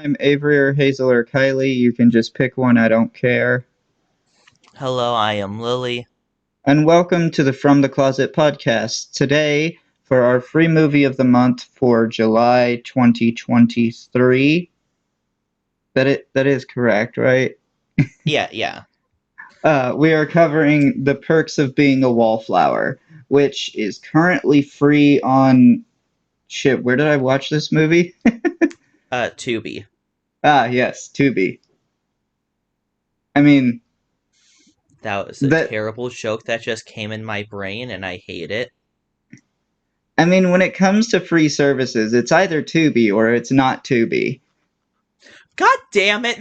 I'm Avery or Hazel or Kylie. You can just pick one, I don't care. Hello, I am Lily. And welcome to the From the Closet podcast. Today, for our free movie of the month for July 2023. That is correct, right? Yeah. We are covering The Perks of Being a Wallflower, which is currently free on shit, where did I watch this movie? Tubi. Yes, Tubi. I mean, That was a that terrible joke that just came in my brain, and I hate it. when it comes to free services, it's either Tubi or it's not Tubi. God damn it!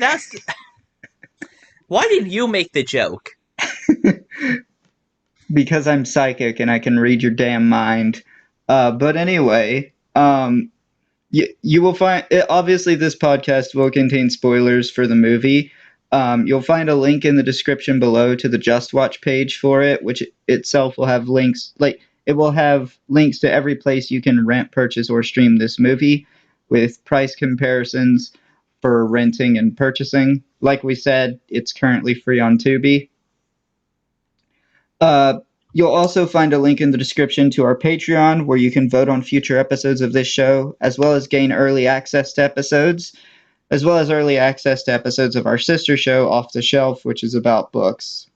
Why did you make the joke? Because I'm psychic and I can read your damn mind. But anyway, you will find obviously this podcast will contain spoilers for the movie. You'll find a link in the description below to the Just Watch page for it, which itself will have links. Like it will have links to every place you can rent, purchase, or stream this movie, with price comparisons for renting and purchasing. Like we said, it's currently free on Tubi. Uh, you'll also find a link in the description to our Patreon where you can vote on future episodes of this show, as well as gain early access to episodes, as well as early access to episodes of our sister show, Off the Shelf, which is about books.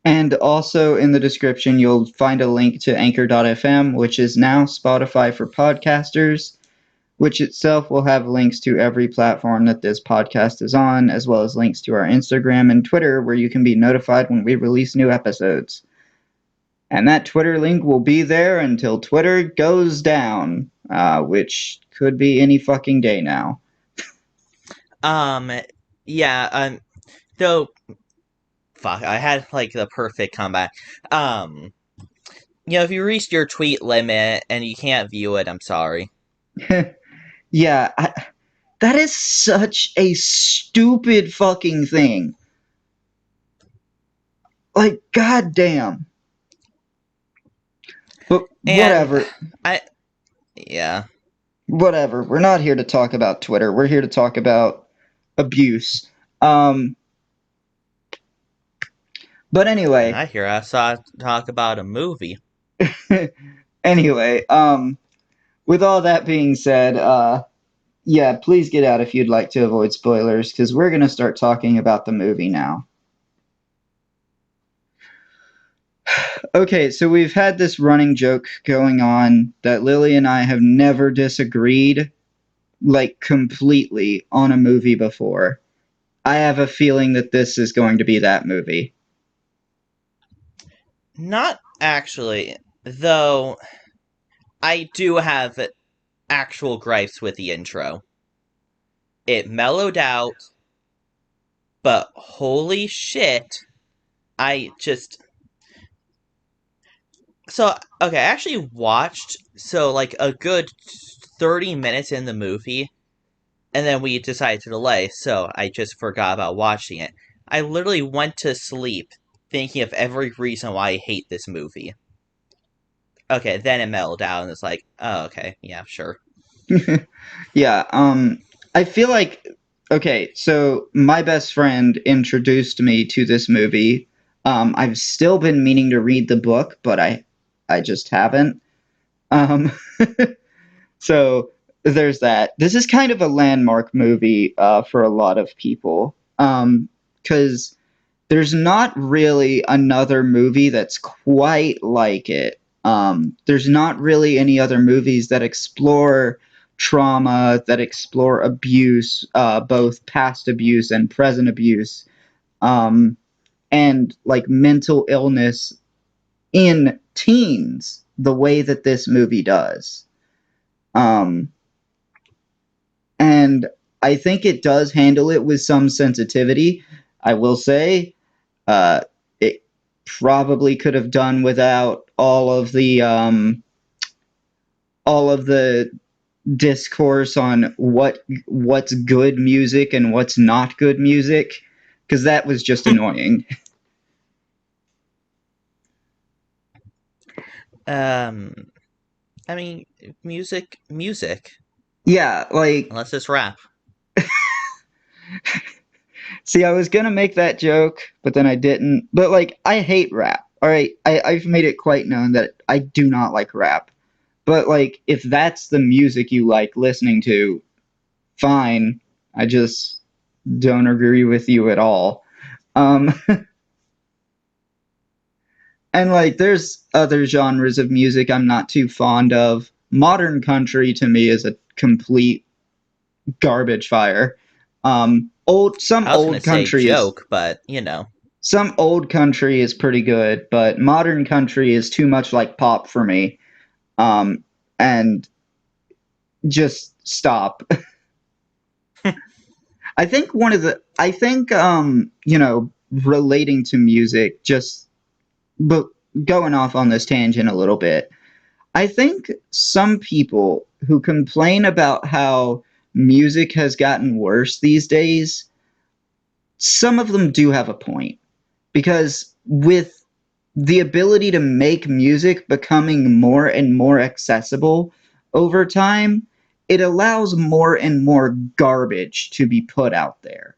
And also in the description, you'll find a link to Anchor.fm, which is now Spotify for podcasters, which itself will have links to every platform that this podcast is on, as well as links to our Instagram and Twitter, where you can be notified when we release new episodes. And that Twitter link will be there until Twitter goes down, which could be any fucking day now. Um, yeah, though, fuck, I had, like, the perfect comeback. Um, if you reached your tweet limit and you can't view it, I'm sorry. Yeah, that is such a stupid fucking thing. Like, goddamn. But And, whatever. I, yeah. Whatever. We're not here to talk about Twitter. We're here to talk about abuse. Um, but And anyway, I hear I saw talk about a movie. anyway, with all that being said, yeah, please get out if you'd like to avoid spoilers, because we're going to start talking about the movie now. Okay, so we've had this running joke going on that Lily and I have never disagreed, like, completely on a movie before. I have a feeling that this is going to be that movie. Not actually, though I do have actual gripes with the intro. It mellowed out, but holy shit, I just. So, okay, I actually watched, like, a good 30 minutes in the movie, and then we decided to delay, so I just forgot about watching it. I literally went to sleep thinking of every reason why I hate this movie. Okay, then it mellowed out, and it's like, oh, okay, yeah, sure. Yeah, I feel like okay, so my best friend introduced me to this movie. I've still been meaning to read the book, but I just haven't. Um, so there's that. This is kind of a landmark movie for a lot of people because there's not really another movie that's quite like it. There's not really any other movies that explore trauma, that explore abuse, both past abuse and present abuse, um, and like mental illness in teens the way that this movie does. Um, and I think it does handle it with some sensitivity. I will say, it probably could have done without all of the discourse on what's good music and what's not good music, because that was just annoying. Um, I mean, music. Yeah, like, unless it's rap. see, I was gonna make that joke, but then I didn't. But like, I hate rap. All right, I've made it quite known that I do not like rap. But like, if that's the music you like listening to, fine. I just don't agree with you at all. Um, and like, there's other genres of music I'm not too fond of. Modern country to me is a complete garbage fire. Some I was gonna old say country is joke, but you know. some old country is pretty good, but modern country is too much like pop for me. Um, and just stop. I think relating to music, just but going off on this tangent a little bit. I think some people who complain about how music has gotten worse these days, some of them do have a point because with the ability to make music becoming more and more accessible over time, it allows more and more garbage to be put out there.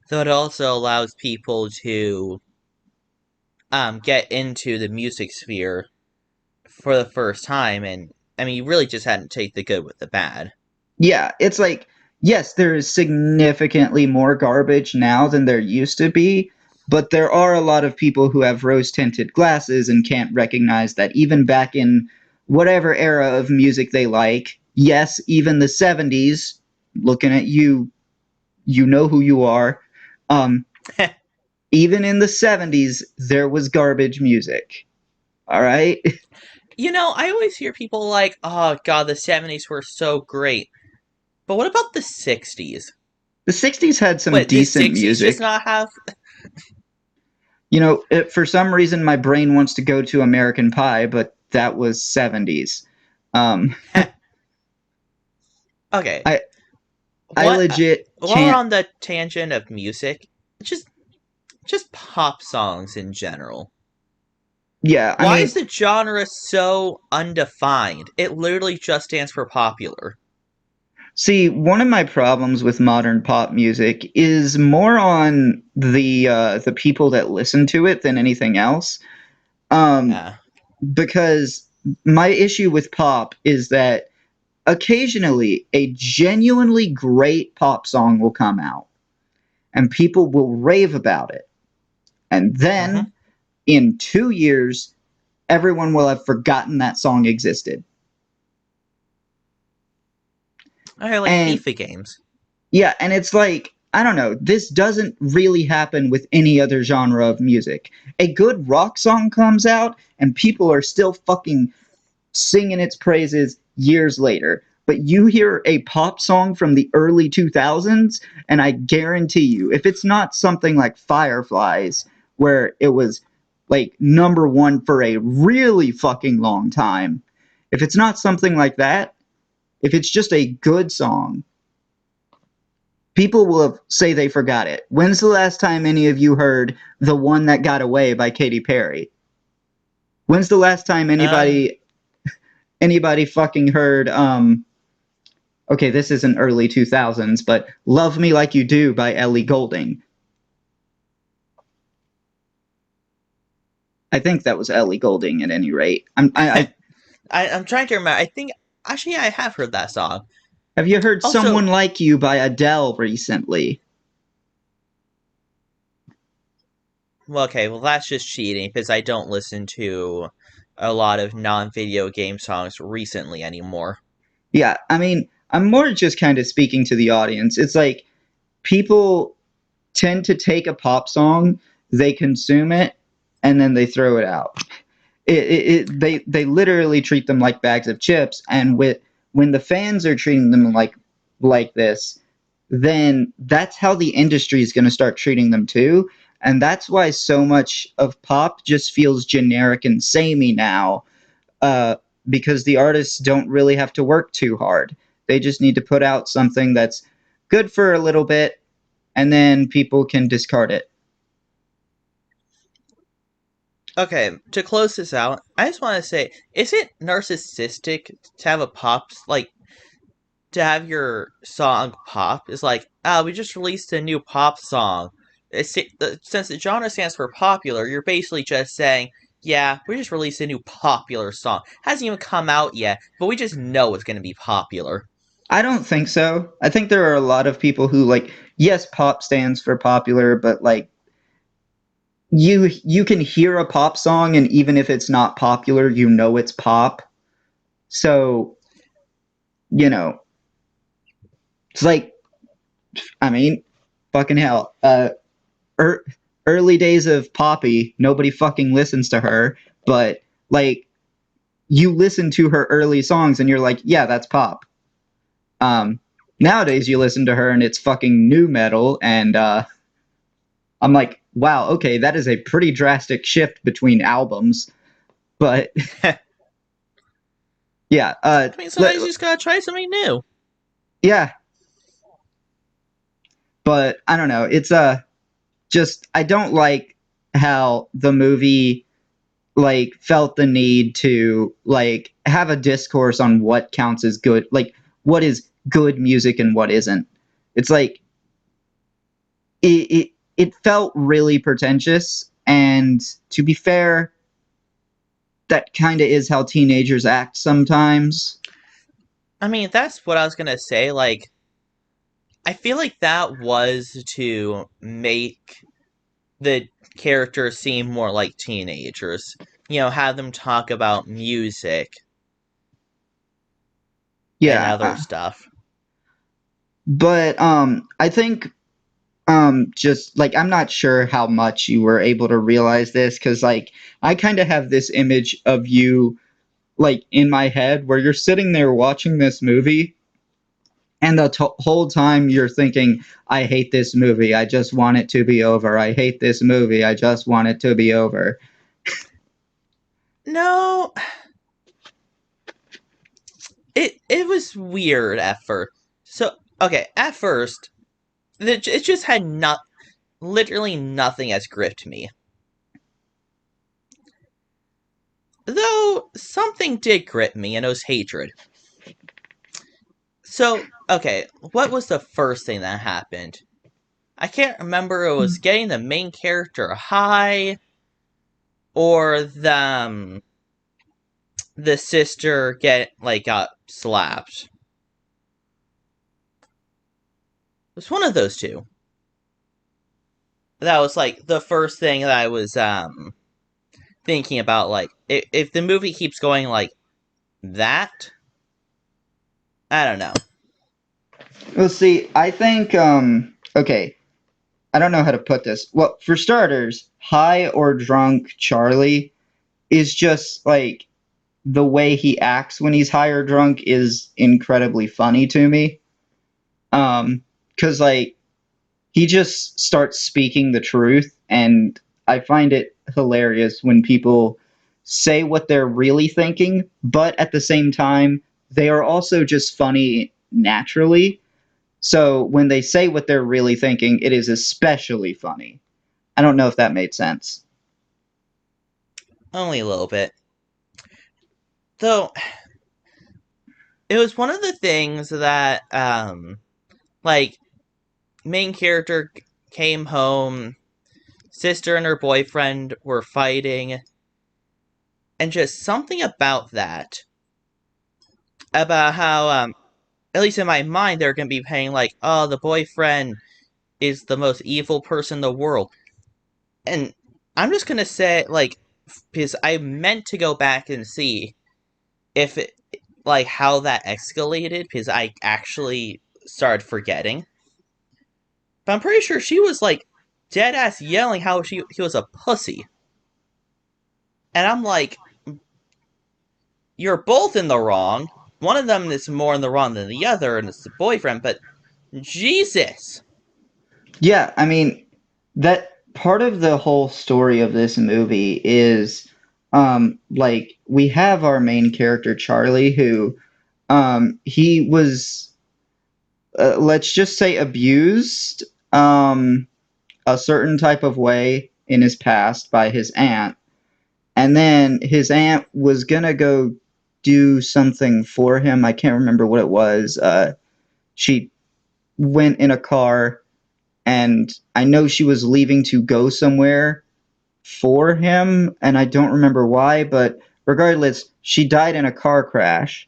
So it also allows people to get into the music sphere for the first time, and I mean, you really just had to take the good with the bad. Yeah, it's like, yes, there is significantly more garbage now than there used to be, but there are a lot of people who have rose tinted glasses and can't recognize that even back in whatever era of music they like, yes, even the 70s, looking at you, you know who you are. Um, Even in the 70s, there was garbage music. All right? You know, I always hear people like, "Oh God, the '70s were so great," but what about the '60s? The 60s had some What, the decent '60s just music. not have? For some reason, my brain wants to go to American Pie, but that was 70s. Um, Okay, I I what? legit While we're can't. on the tangent of music, just just pop songs in general. Yeah, I Why is mean, the genre so undefined? It literally just stands for popular. see, one of my problems with modern pop music is more on the people that listen to it than anything else. Um, Uh, because my issue with pop is that occasionally a genuinely great pop song will come out and people will rave about it. And mhm. then in 2 years, everyone will have forgotten that song existed. I like And FIFA games. yeah, and it's like, I don't know, this doesn't really happen with any other genre of music. A good rock song comes out, and people are still fucking singing its praises years later. But you hear a pop song from the early 2000s, and I guarantee you, if it's not something like Fireflies, where it was like number one for a really fucking long time, if it's not something like that, if it's just a good song, people will say they forgot it. When's the last time any of you heard "The One That Got Away" by Katy Perry? When's the last time Um, anybody fucking heard okay, this isn't early 2000s, but "Love Me Like You Do" by Ellie Goulding? I think that was Ellie Goulding at any rate. I'm trying to remember. I think actually I have heard that song. Have you heard "Someone Also, Like You" by Adele recently? well, okay, well that's just cheating because I don't listen to a lot of non-video game songs recently anymore. Yeah, I mean, I'm more just kind of speaking to the audience. It's like people tend to take a pop song, they consume it, and then they throw it out. They literally treat them like bags of chips, and when the fans are treating them like this, then that's how the industry is going to start treating them too. And that's why so much of pop just feels generic and samey now, uh, because the artists don't really have to work too hard. They just need to put out something that's good for a little bit, and then people can discard it. Okay, to close this out, I just want to say, is it narcissistic to have a pop like to have your song pop? Is like, ah, we just released a new pop song. Since the genre stands for popular, you're basically just saying, yeah, we just released a new popular song. Hasn't even come out yet, but we just know it's going to be popular. I don't think so. I think there are a lot of people who like, yes, pop stands for popular, but like you can hear a pop song and even if it's not popular, you know it's pop. So, you know, it's like I mean, fucking hell. Er, Early days of Poppy, nobody fucking listens to her, but like you listen to her early songs and you're like, yeah, that's pop. Um, Nowadays you listen to her and it's fucking new metal, and I'm like, wow, okay, that is a pretty drastic shift between albums. But I yeah, mean, sometimes you just gotta try something new. yeah, but I don't know. It's just I don't like how the movie like felt the need to like have a discourse on what counts as good, like what is good music and what isn't. It's like it felt really pretentious, and to be fair, that kind of is how teenagers act sometimes. I mean, that's what I was gonna say. Like, I feel like that was to make the characters seem more like teenagers. Have them talk about music and Yeah, other stuff. but I think just like I'm not sure how much you were able to realize this, because like I kind of have this image of you like in my head where you're sitting there watching this movie, and the whole time you're thinking, I hate this movie, I just want it to be over, I hate this movie, I just want it to be over. No, it was weird at first. So okay, at first, it just had not literally nothing has gripped me. Though something did grip me, and it was hatred. So okay, what was the first thing that happened? I can't remember. It was getting the main character high, or the sister got slapped. It was one of those two. That was like the first thing that I was thinking about. Like, if the movie keeps going like that, I don't know. Well, see, I think okay, I don't know how to put this. Well, for starters, high or drunk Charlie is just like the way he acts when he's high or drunk is incredibly funny to me. Cuz like he just starts speaking the truth, and I find it hilarious when people say what they're really thinking, but at the same time they are also just funny naturally. So when they say what they're really thinking, it is especially funny. I don't know if that made sense. Only a little bit. Though it was one of the things that like main character came home, sister and her boyfriend were fighting, and just something about that, about how at least in my mind they're gonna be paying like, oh, the boyfriend is the most evil person in the world. And I'm just gonna say, like, because I meant to go back and see if it, like, how that escalated, because I actually started forgetting. But I'm pretty sure she was like dead ass yelling how he was a pussy. And I'm like, you're both in the wrong. One of them is more in the wrong than the other, and it's the boyfriend, but Jesus. Yeah, I mean, that part of the whole story of this movie is like we have our main character Charlie, who he was let's just say abused a certain type of way in his past by his aunt, and then his aunt was gonna go do something for him. I can't remember what it was. She went in a car, and I know she was leaving to go somewhere for him, and I don't remember why, but regardless, she died in a car crash.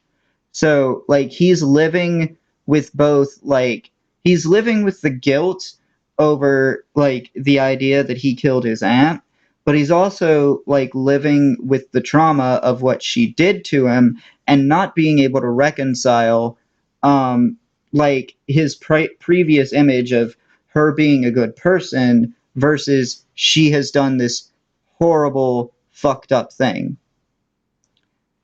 So, like, he's living with both, like, he's living with the guilt over, like, the idea that he killed his aunt, but he's also, like, living with the trauma of what she did to him and not being able to reconcile, um, like, his previous image of her being a good person versus she has done this horrible, fucked up thing.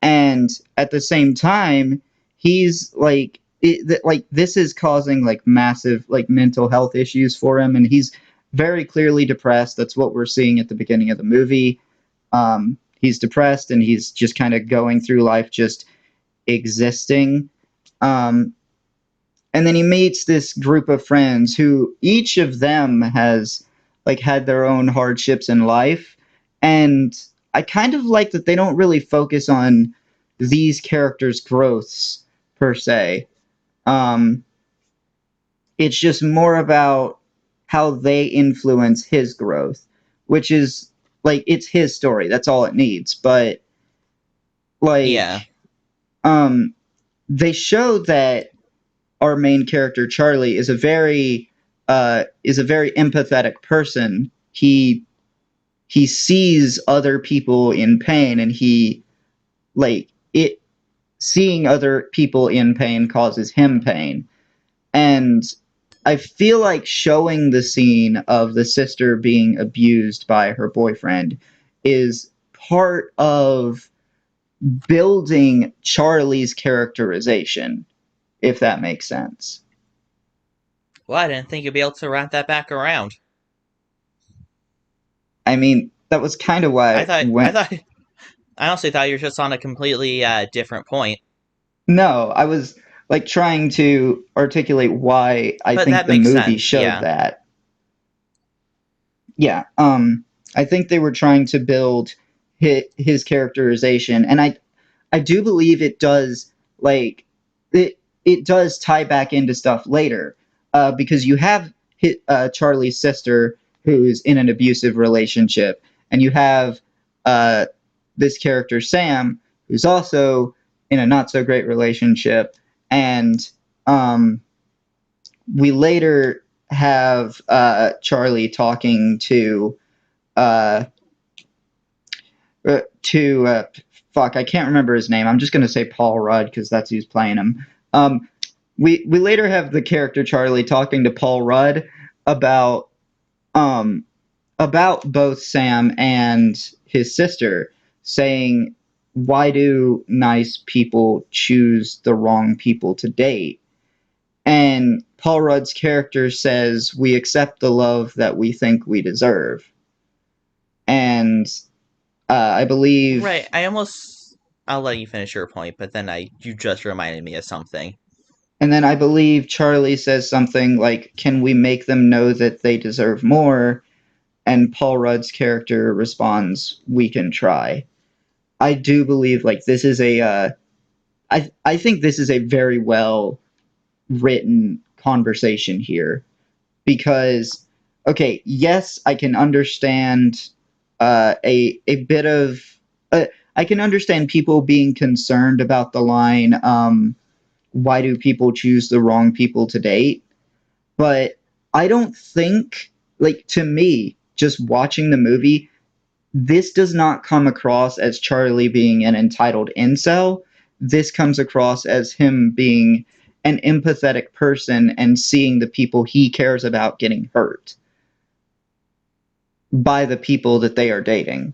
And at the same time, he's like this is causing like massive like mental health issues for him, and he's very clearly depressed. That's what we're seeing at the beginning of the movie. He's depressed, and he's just kind of going through life, just existing. Um, and then he meets this group of friends who each of them has like had their own hardships in life, and I kind of like that they don't really focus on these characters' growths per se. um it's just more about how they influence his growth, which is like it's his story, that's all it needs. But Yeah. like um they show that our main character Charlie is a very empathetic person. He sees other people in pain, and he like it seeing other people in pain causes him pain. And I feel like showing the scene of the sister being abused by her boyfriend is part of building Charlie's characterization, if that makes sense. Well, I didn't think you'd be able to wrap that back around. I mean, that was kind of why I I thought, I went. thought, I honestly thought you were just on a completely different point. No, I was like trying to articulate why I But think that the makes movie sense. showed Yeah. that. Yeah, I think they were trying to build his characterization, and I do believe it does like it does tie back into stuff later, because you have Charlie's sister who's in an abusive relationship, and you have uh, this character Sam who's also in a not so great relationship, and um, we later have Charlie talking uh, to fuck, I can't remember his name. I'm just gonna say Paul Rudd because that's who's playing him. Um, we later have the character Charlie talking to Paul Rudd about um about both Sam and his sister, saying, "Why do nice people choose the wrong people to date?" And Paul Rudd's character says, "We accept the love that we think we deserve." And I Right. believe I'll let you finish your point, but then you just reminded me of something. And then I believe Charlie says something like, "Can we make them know that they deserve more?" And Paul Rudd's character responds, "We can try." I do believe like this is I think this is a very well written conversation here, because okay, yes, I can understand a bit of I can understand people being concerned about the line, why do people choose the wrong people to date? But I don't think, like, to me, just watching the movie, this does not come across as Charlie being an entitled incel. This comes across as him being an empathetic person and seeing the people he cares about getting hurt by the people that they are dating.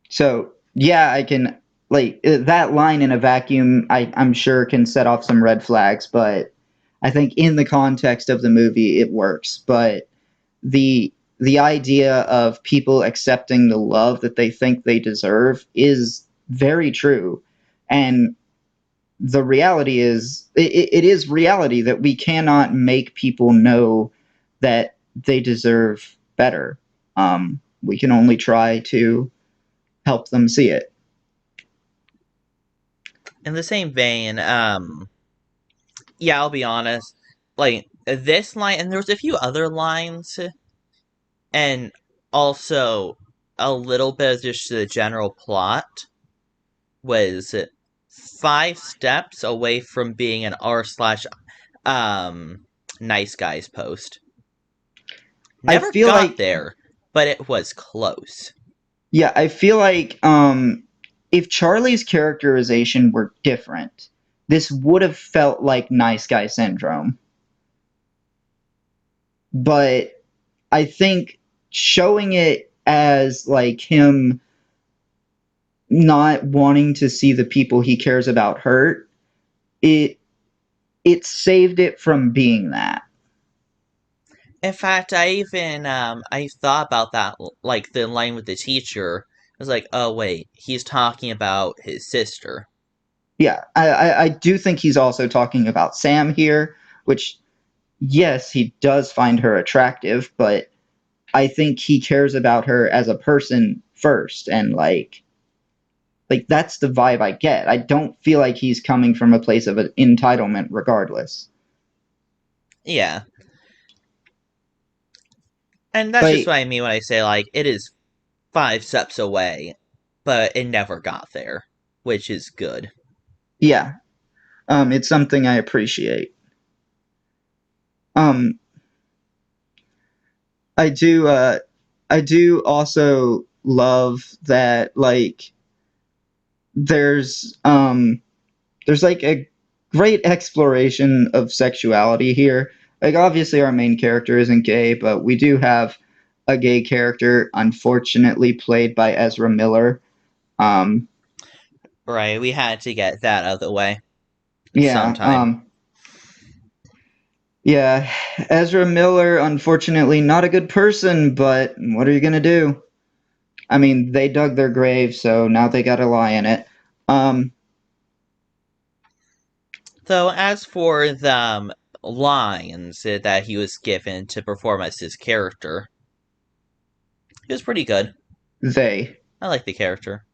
So, yeah, I can, like, that line in a vacuum, I'm sure can set off some red flags, but I think in the context of the movie, it works. But the the idea of people accepting the love that they think they deserve is very true. And the reality is it is reality that we cannot make people know that they deserve better. we can only try to help them see it. In the same vein, yeah, I'll be honest. Like this line, and there was a few other lines, and also a little bit of just the general plot was 5 steps away from being an r/, nice guys post. I Never feel got like there, but it was close. Yeah, I feel like if Charlie's characterization were different, this would have felt like nice guy syndrome. But I think showing it as like him not wanting to see the people he cares about hurt, it it saved it from being that. In fact, I thought about that, like the line with the teacher. I was like, oh wait, he's talking about his sister. Yeah, I do think he's also talking about Sam here, which yes, he does find her attractive, but I think he cares about her as a person first, and like that's the vibe I get. I don't feel like he's coming from a place of entitlement regardless. Yeah, and that's just Like what I mean when I say like it is 5 steps away, but it never got there, which is good. yeah, it's something I appreciate. Um I do I do also love that like there's um there's like a great exploration of sexuality here. Like obviously our main character isn't gay, but we do have a gay character, unfortunately played by Ezra Miller. Um, Right, we had to get that out of the way yeah, sometime. yeah, Ezra Miller, unfortunately not a good person, but what are you gonna do? I mean, they dug their grave, so now they gotta lie in it. Um, Though, as for the lines that he was given to perform as his character, it was pretty good. they. I like the character.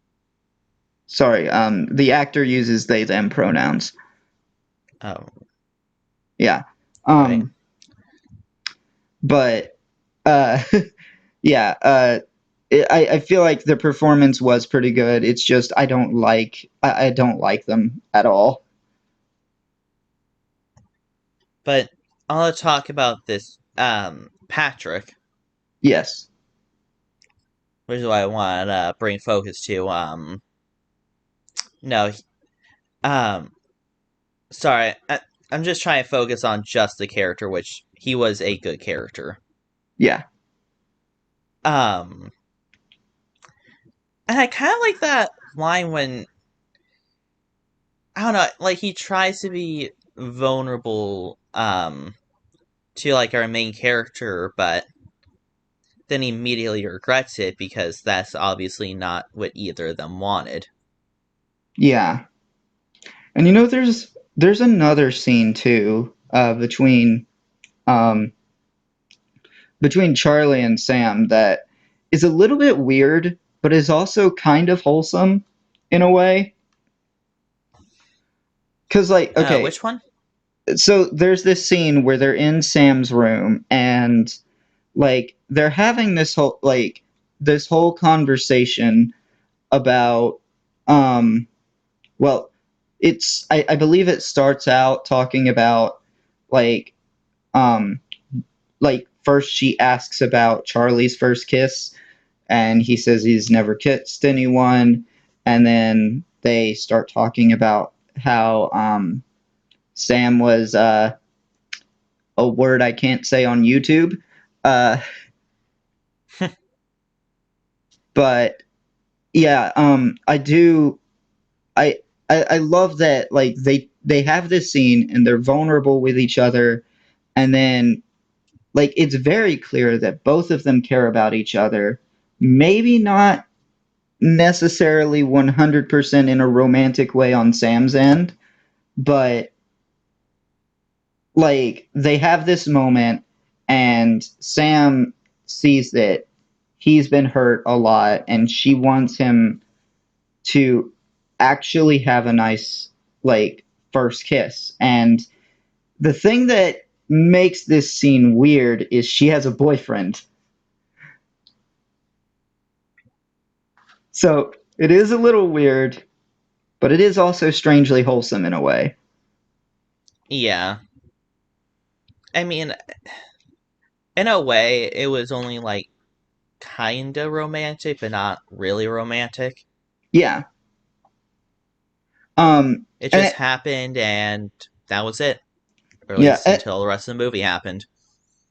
Sorry, the actor uses they them pronouns. Oh, Yeah. right. Um, but uh yeah, I feel like the performance was pretty good. It's just I don't like them at all. But I want to talk about this Patrick, Yes. which is what I want to bring focus to. No, um, sorry, I'm just trying to focus on just the character, which he was a good character. Yeah. Um, and I kind of like that line when I don't know, like he tries to be vulnerable, to like our main character, but then he immediately regrets it because that's obviously not what either of them wanted. Yeah. And you know there's another scene too um between Charlie and Sam that is a little bit weird but is also kind of wholesome in a way. Cuz like okay, Which one? so there's this scene where they're in Sam's room and like they're having this whole conversation about um well I believe it starts out talking about like um like first she asks about Charlie's first kiss and he says he's never kissed anyone, and then they start talking about how Sam was a word I can't say on YouTube. Uh but yeah, I do I, I love that like they have this scene and they're vulnerable with each other, and then like it's very clear that both of them care about each other, maybe not necessarily 100% in a romantic way on Sam's end, but like they have this moment and Sam sees that he's been hurt a lot and she wants him to actually have a nice like first kiss. And the thing that makes this scene weird is she has a boyfriend. So it is a little weird, but it is also strangely wholesome in a way. Yeah. I mean, in a way, it was only like kinda romantic, but not really romantic. Yeah. Um It and just happened and that was it. Or at yeah, least until the rest of the movie happened.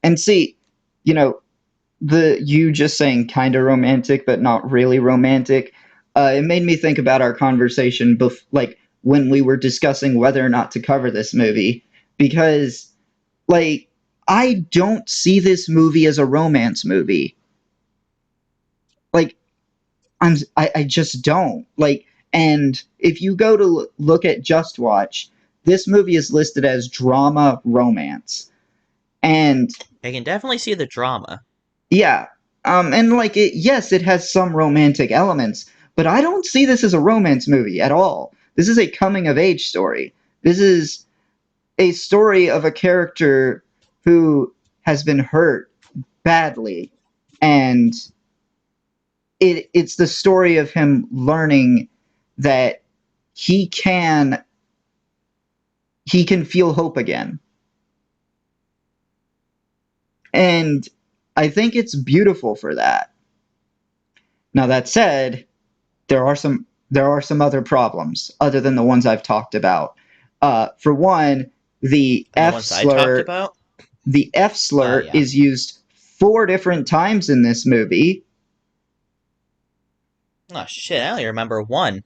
and see, you know, the you just saying kind of romantic but not really romantic, it made me think about our conversation like when we were discussing whether or not to cover this movie because like I don't see this movie as a romance movie. Like I just don't. Like and if you go to look at Just Watch, this movie is listed as drama romance. And I can definitely see the drama. yeah. And like yes, it has some romantic elements, but I don't see this as a romance movie at all. This is a coming of age story. This is a story of a character who has been hurt badly, and it's the story of him learning that he can he can feel hope again. And I think it's beautiful for that. Now that said, there are some other problems other than the ones I've talked about. For one, the And the F ones I talked slur about? the F slur Yeah. is used 4 different times in this movie. Oh shit, I only remember one.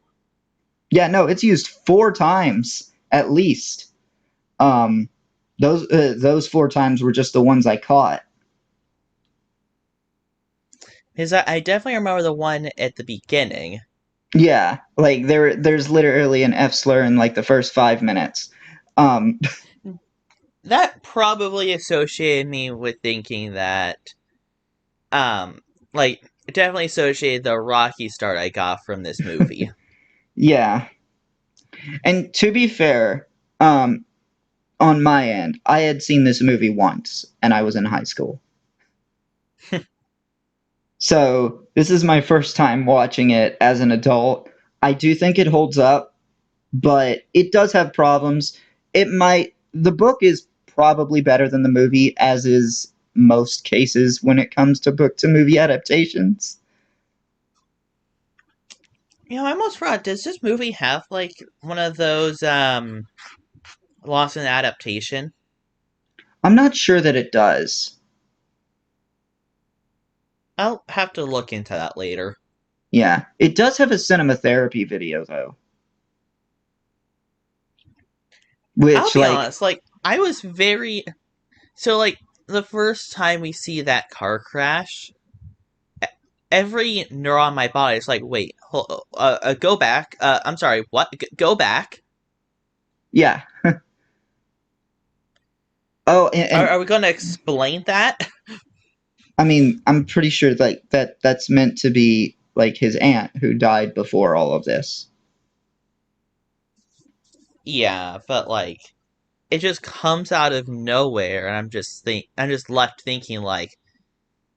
Yeah, no, it's used 4 times at least. Um, those 4 times were just the ones I caught. Because I definitely remember the one at the beginning. Yeah, like there's literally an F slur in like the first 5 minutes. Um, That probably associated me with thinking that, um, like, definitely associated the rocky start I got from this movie. yeah, and to be fair, on my end, I had seen this movie once, and I was in high school. So this is my first time watching it as an adult. I do think it holds up, but it does have problems. The book is probably better than the movie, as is most cases when it comes to book to movie adaptations. You know, I almost forgot, does this movie have, like, one of those, lost in adaptation? I'm not sure that it does. I'll have to look into that later. Yeah, it does have a cinema therapy video though, I'll which be like honest, like, I was very. So, like, the first time we see that car crash, every neuron in my body is like, wait, go back. I'm sorry, what? Go back. yeah. Oh, Are and we going to explain that? I mean, I'm pretty sure like that's meant to be like his aunt who died before all of this. Yeah, but like, it just comes out of nowhere, and I'm just left thinking like,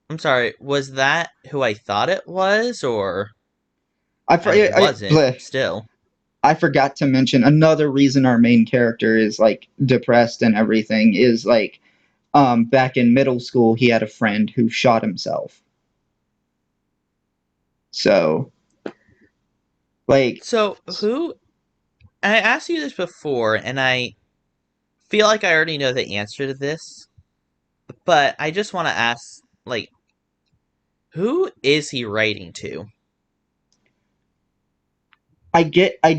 I'm sorry, was that who I thought it was, or I mean, it wasn't. Bleh. Still, I forgot to mention another reason our main character is like depressed and everything is like back in middle school he had a friend who shot himself. So like so who? I asked you this before, and I feel like I already know the answer to this, but I just want to ask, like, who is he writing to? I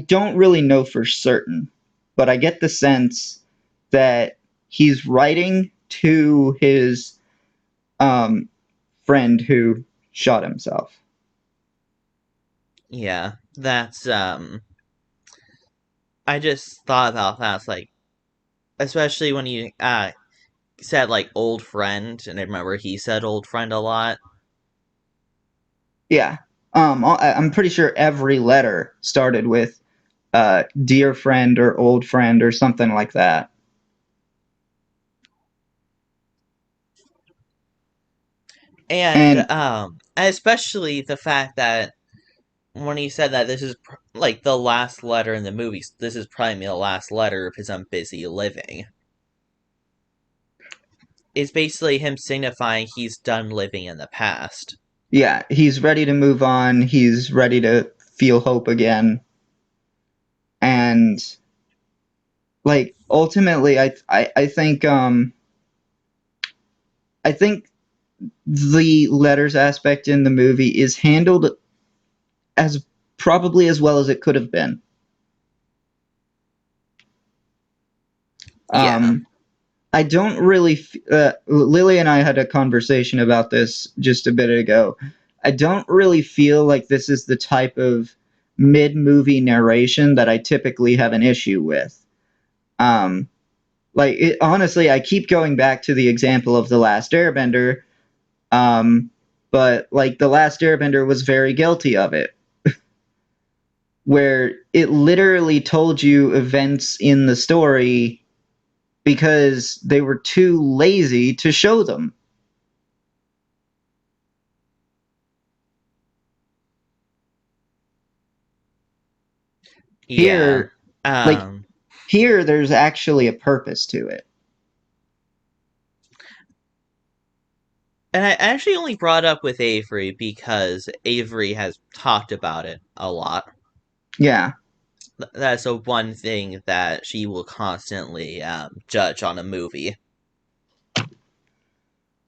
don't really know for certain, but I get the sense that he's writing to his um friend who shot himself. Yeah, that's I just thought about that. It's like, especially when you said like old friend, and I remember he said old friend a lot. Yeah. I'm pretty sure every letter started with dear friend or old friend or something like that. And And especially the fact that when he said that this is like the last letter in the movie, this is probably the last letter of his "I'm busy living." It's basically him signifying he's done living in the past. yeah, he's ready to move on. He's ready to feel hope again. And like ultimately, I think the letters aspect in the movie is handled as probably as well as it could have been. Yeah. Um, I don't really. Lily and I had a conversation about this just a bit ago. I don't really feel like this is the type of mid movie narration that I typically have an issue with. Um, honestly, I keep going back to the example of The Last Airbender, um, but like The Last Airbender was very guilty of it, where it literally told you events in the story because they were too lazy to show them. Yeah. Here, like Um, here, there's actually a purpose to it. and I actually only brought up with Avery because Avery has talked about it a lot. Yeah, That's the one thing that she will constantly judge on a movie.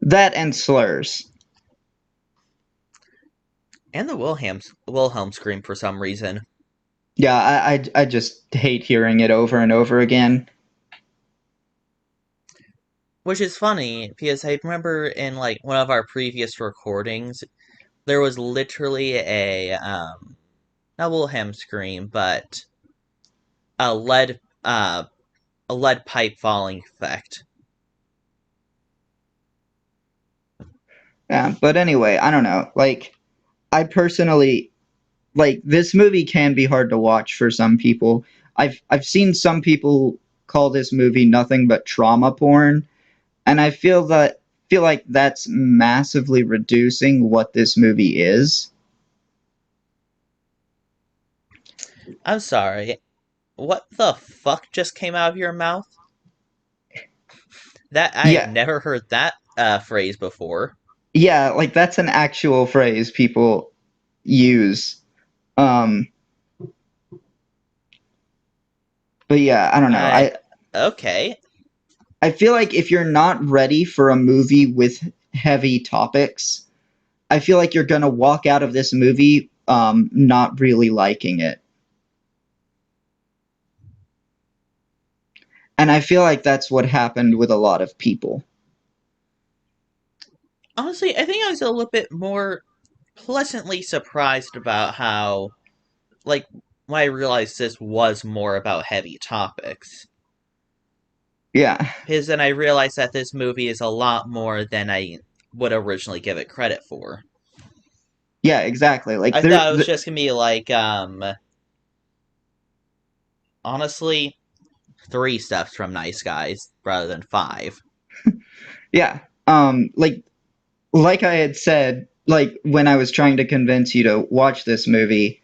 that and slurs. And the Wilhelm scream for some reason. Yeah, I just hate hearing it over and over again. Which is funny because I remember in like one of our previous recordings, there was literally a not Wilhelm scream, but a lead pipe falling effect. Yeah, but anyway, I don't know. Like, I personally like this movie can be hard to watch for some people. I've seen some people call this movie nothing but trauma porn, and I feel like that's massively reducing what this movie is. I'm sorry. What the fuck just came out of your mouth? That I have Yeah, never heard that phrase before. yeah, like that's an actual phrase people use. Um, but yeah, I don't know. I okay. I feel like if you're not ready for a movie with heavy topics, I feel like you're gonna walk out of this movie not really liking it. And I feel like that's what happened with a lot of people. Honestly, I think I was a little bit more pleasantly surprised about how like when I realized this was more about heavy topics. Yeah. Because then I realized that this movie is a lot more than I would originally give it credit for. Yeah, exactly. Like I thought it was just gonna be like, honestly, three steps from Nice Guys rather than five. yeah. Like I had said, like when I was trying to convince you to watch this movie,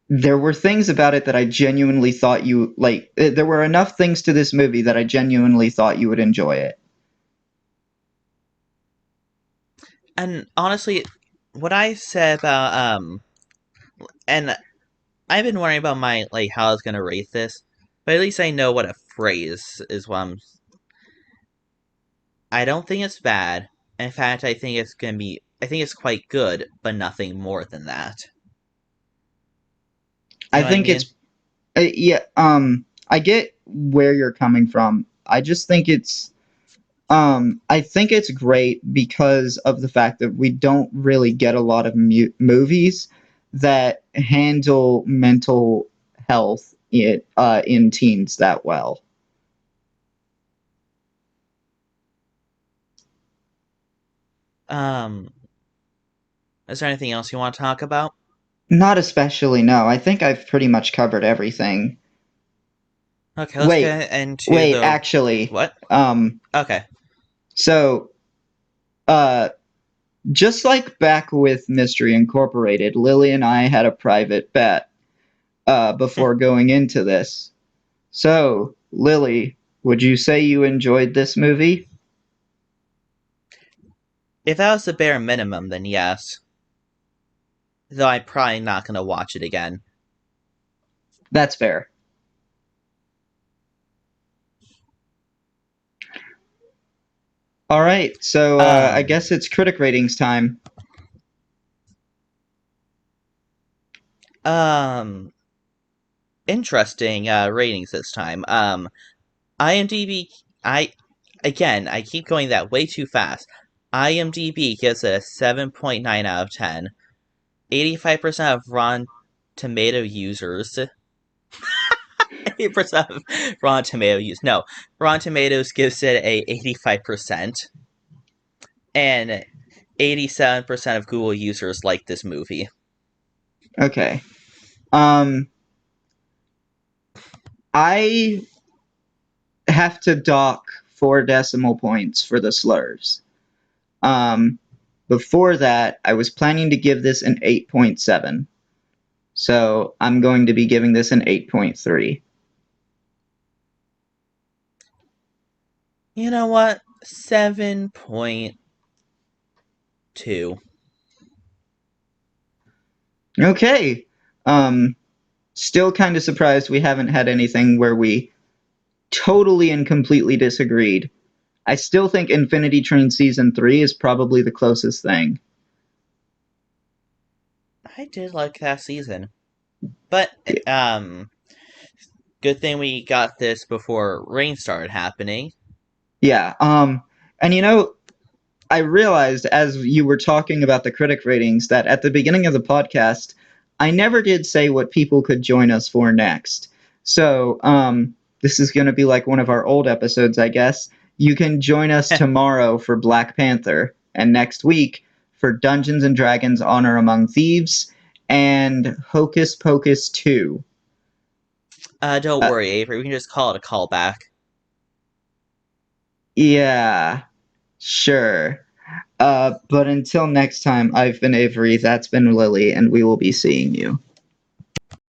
there were things about it that I genuinely thought you like. There were enough things to this movie that I genuinely thought you would enjoy it. And honestly, what I said about and I've been worrying about my like how I was gonna rate this, but at least I know what a phrase is. What I'm. I don't think it's bad. In fact, I think it's gonna be. I think it's quite good, but nothing more than that. You I know what I think mean? it's yeah. I get where you're coming from. I think it's great because of the fact that we don't really get a lot of movies that handle mental health in teens that well. Um, Is there anything else you want to talk about? Not especially, no. I think I've pretty much covered everything. Okay, let's Wait, get into wait, the actually, what? Okay. so, uh, just like back with Mystery Incorporated, Lily and I had a private bet, before going into this. So, Lily, would you say you enjoyed this movie? If that was the bare minimum, then yes. Though I'm probably not gonna watch it again. That's fair. All right, so I Um, guess it's critic ratings time. um, interesting ratings this time. IMDb, I I keep going that way too fast. IMDb gives it a 7.9 out of 10. 85% of Rotten Tomato users, 80% of Rotten Tomato use. No, Rotten Tomatoes gives it a 85%, and 87% of Google users like this movie. Okay. Um, I have to dock 4 decimal points for the slurs. Um, Before that, I was planning to give this an 8.7. So I'm going to be giving this an 8.3. You know what? 7.2. Okay. Um, Still kind of surprised we haven't had anything where we totally and completely disagreed. I still think Infinity Train Season 3 is probably the closest thing. I did like that season. But, good thing we got this before rain started happening. Yeah. And I realized as you were talking about the critic ratings that at the beginning of the podcast, I never did say what people could join us for next. So, this is going to be like one of our old episodes, I guess. You can join us tomorrow for Black Panther, and next week for Dungeons and Dragons Honor Among Thieves and Hocus Pocus 2. Don't Uh, worry, Avery. We can just call it a callback. yeah, sure. But until next time, I've been Avery, that's been Lily, and we will be seeing you.